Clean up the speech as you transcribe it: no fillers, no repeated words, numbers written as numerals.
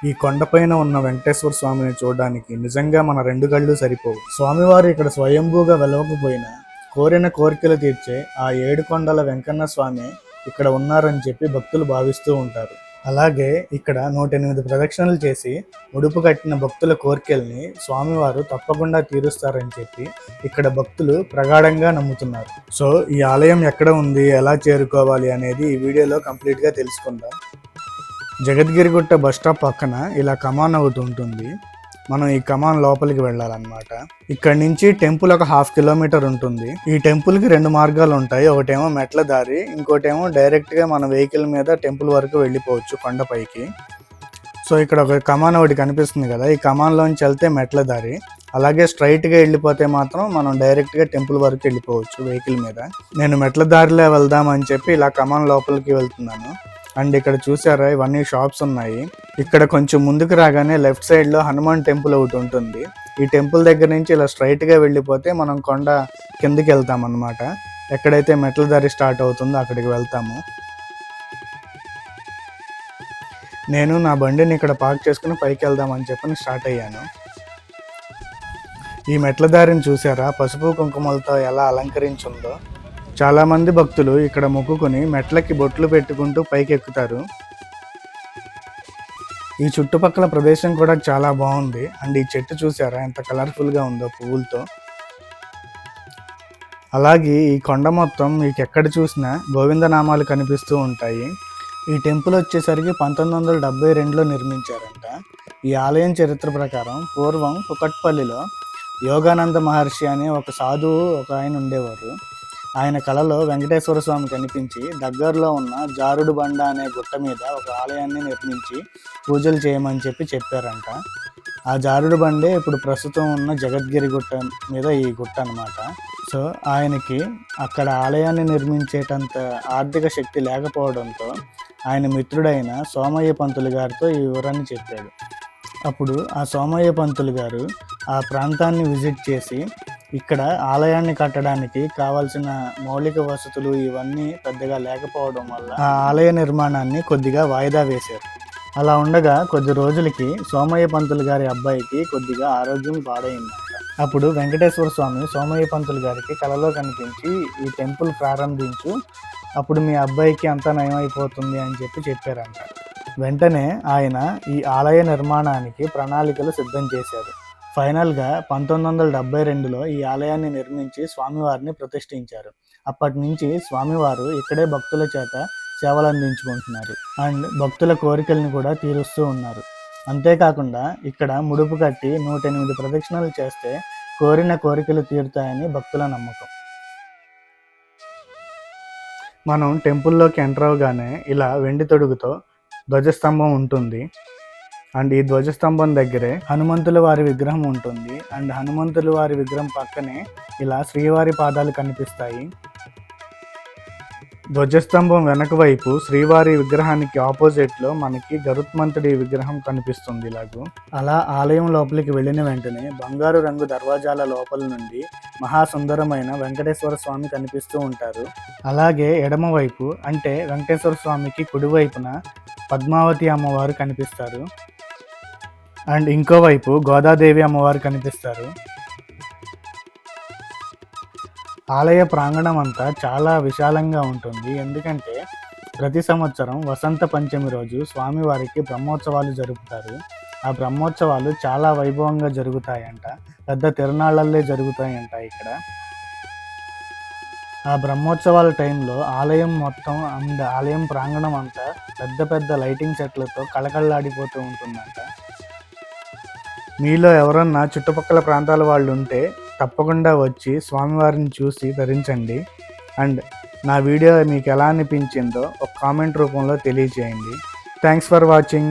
ఈ కొండపైన ఉన్న వెంకటేశ్వర స్వామిని చూడడానికి నిజంగా మన రెండు కళ్ళు సరిపోవు. స్వామివారు ఇక్కడ స్వయంభూగా వెలవకపోయినా కోరిన కోరికలు తీర్చే ఆ ఏడు కొండల వెంకన్న స్వామి ఇక్కడ ఉన్నారని చెప్పి భక్తులు భావిస్తూ ఉంటారు. అలాగే ఇక్కడ 108 ప్రదక్షిణలు చేసి ముడుపు కట్టిన భక్తుల కోరికల్ని స్వామివారు తప్పకుండా తీరుస్తారని చెప్పి ఇక్కడ భక్తులు ప్రగాఢంగా నమ్ముతున్నారు. సో ఈ ఆలయం ఎక్కడ ఉంది, ఎలా చేరుకోవాలి అనేది ఈ వీడియోలో కంప్లీట్గా తెలుసుకుందాం. జగద్గిరిగుట్ట బస్ స్టాప్ పక్కన ఇలా కమాన్ ఒకటి ఉంటుంది. మనం ఈ కమాన్ లోపలికి వెళ్ళాలన్నమాట. ఇక్కడ నుంచి టెంపుల్ ఒక 1/2 కిలోమీటర్ ఉంటుంది. ఈ టెంపుల్కి 2 మార్గాలు ఉంటాయి. ఒకటేమో మెట్ల దారి, ఇంకోటేమో డైరెక్ట్గా మన వెహికల్ మీద టెంపుల్ వరకు వెళ్ళిపోవచ్చు కొండపైకి. సో ఇక్కడ ఒక కమాన్ ఒకటి కనిపిస్తుంది కదా, ఈ కమాన్లోంచి వెళ్తే మెట్ల దారి, అలాగే స్ట్రైట్గా వెళ్ళిపోతే మాత్రం మనం డైరెక్ట్గా టెంపుల్ వరకు వెళ్ళిపోవచ్చు వెహికల్ మీద. నేను మెట్ల దారిలో వెళ్దామని చెప్పి ఇలా కమాన్ లోపలికి వెళ్తున్నాను. అండ్ ఇక్కడ చూసారా, ఇవన్నీ షాప్స్ ఉన్నాయి. ఇక్కడ కొంచెం ముందుకు రాగానే లెఫ్ట్ సైడ్లో హనుమాన్ టెంపుల్ ఒకటి ఉంటుంది. ఈ టెంపుల్ దగ్గర నుంచి ఇలా స్ట్రైట్గా వెళ్ళిపోతే మనం కొండ కిందకి వెళ్తాం అన్నమాట. ఎక్కడైతే మెట్ల దారి స్టార్ట్ అవుతుందో అక్కడికి వెళ్తాము. నేను నా బండిని ఇక్కడ పార్క్ చేసుకుని పైకి వెళ్దామని చెప్పి స్టార్ట్ అయ్యాను. ఈ మెట్ల దారిని చూసారా, పసుపు కుంకుమలతో ఎలా అలంకరించుందో. చాలామంది భక్తులు ఇక్కడ మొక్కుకొని మెట్లకి బొట్లు పెట్టుకుంటూ పైకి ఎక్కుతారు. ఈ చుట్టుపక్కల ప్రదేశం కూడా చాలా బాగుంది. అండ్ ఈ చెట్టు చూసారా ఎంత కలర్ఫుల్గా ఉందో పువ్వులతో. అలాగే ఈ కొండ మొత్తం మీకు ఎక్కడ చూసినా గోవిందనామాలు కనిపిస్తూ ఉంటాయి. ఈ టెంపుల్ వచ్చేసరికి 1972లో నిర్మించారంట. ఈ ఆలయం చరిత్ర ప్రకారం పూర్వం కుకట్పల్లిలో యోగానంద మహర్షి అనే ఒక సాధువు ఒక ఆయన ఉండేవారు. ఆయన కలలో వెంకటేశ్వర స్వామి కనిపించి దగ్గరలో ఉన్న జారుడు బండ అనే గుట్ట మీద ఒక ఆలయాన్ని నిర్మించి పూజలు చేయమని చెప్పారంట. ఆ జారుడు బండే ఇప్పుడు ప్రస్తుతం ఉన్న జగద్గిరి గుట్ట మీద ఈ గుట్ట అన్నమాట. సో ఆయనకి అక్కడ ఆలయాన్ని నిర్మించేటంత ఆర్థిక శక్తి లేకపోవడంతో ఆయన మిత్రుడైన సోమయ్య పంతులు గారితో ఈ వివరాన్ని చెప్పాడు. అప్పుడు ఆ సోమయ్య పంతులు గారు ఆ ప్రాంతాన్ని విజిట్ చేసి ఇక్కడ ఆలయాన్ని కట్టడానికి కావాల్సిన మౌలిక వసతులు ఇవన్నీ పెద్దగా లేకపోవడం వల్ల ఆ ఆలయ నిర్మాణాన్ని కొద్దిగా వాయిదా వేశారు. అలా ఉండగా కొద్ది రోజులకి సోమయ్య పంతులు గారి అబ్బాయికి కొద్దిగా ఆరోగ్యం పాడైందంట. అప్పుడు వెంకటేశ్వర స్వామి సోమయ్య పంతులు గారికి కలలో కనిపించి ఈ టెంపుల్ ప్రారంభించు, అప్పుడు మీ అబ్బాయికి అంతా నయమైపోతుంది అని చెప్పారంట. వెంటనే ఆయన ఈ ఆలయ నిర్మాణానికి ప్రణాళికలు సిద్ధం చేశారు. ఫైనల్గా 1972లో ఈ ఆలయాన్ని నిర్మించి స్వామివారిని ప్రతిష్ఠించారు. అప్పటి నుంచి స్వామివారు ఇక్కడే భక్తుల చేత సేవలు అందించుకుంటున్నారు. అండ్ భక్తుల కోరికల్ని కూడా తీరుస్తూ ఉన్నారు. అంతేకాకుండా ఇక్కడ ముడుపు కట్టి 108 ప్రదక్షిణలు చేస్తే కోరిన కోరికలు తీరుతాయని భక్తుల నమ్మకం. మనం టెంపుల్లోకి ఎంటర్ అవగానే ఇలా వెండి తొడుగుతో ధ్వజస్తంభం ఉంటుంది. అండ్ ఈ ధ్వజస్తంభం దగ్గరే హనుమంతుల వారి విగ్రహం ఉంటుంది. అండ్ హనుమంతుల వారి విగ్రహం పక్కనే ఇలా శ్రీవారి పాదాలు కనిపిస్తాయి. ధ్వజస్తంభం వెనక వైపు శ్రీవారి విగ్రహానికి ఆపోజిట్లో మనకి గరుత్మంతుడి విగ్రహం కనిపిస్తుంది ఇలాగూ. అలా ఆలయం లోపలికి వెళ్ళిన వెంటనే బంగారు రంగు దర్వాజాల లోపల నుండి మహాసుందరమైన వెంకటేశ్వర స్వామి కనిపిస్తూ ఉంటారు. అలాగే ఎడమవైపు అంటే వెంకటేశ్వర స్వామికి కుడివైపున పద్మావతి అమ్మవారు కనిపిస్తారు. అండ్ ఇంకోవైపు గోదాదేవి అమ్మవారు కనిపిస్తారు. ఆలయ ప్రాంగణం అంతా చాలా విశాలంగా ఉంటుంది. ఎందుకంటే ప్రతి సంవత్సరం వసంత పంచమి రోజు స్వామివారికి బ్రహ్మోత్సవాలు జరుపుతారు. ఆ బ్రహ్మోత్సవాలు చాలా వైభవంగా జరుగుతాయంట. పెద్ద తిరునాళ్ళల్లే జరుగుతాయంట ఇక్కడ. ఆ బ్రహ్మోత్సవాల టైంలో ఆలయం మొత్తం అండ్ ఆలయం ప్రాంగణం అంతా పెద్ద పెద్ద లైటింగ్ సెట్లతో కళకళలాడిపోతూ ఉంటుందంట. మీలో ఎవరన్నా చుట్టుపక్కల ప్రాంతాల వాళ్ళు ఉంటే తప్పకుండా వచ్చి స్వామివారిని చూసి ధరించండి. అండ్ నా వీడియో మీకు ఎలా అనిపించిందో ఒక కామెంట్ రూపంలో తెలియజేయండి. Thanks for watching.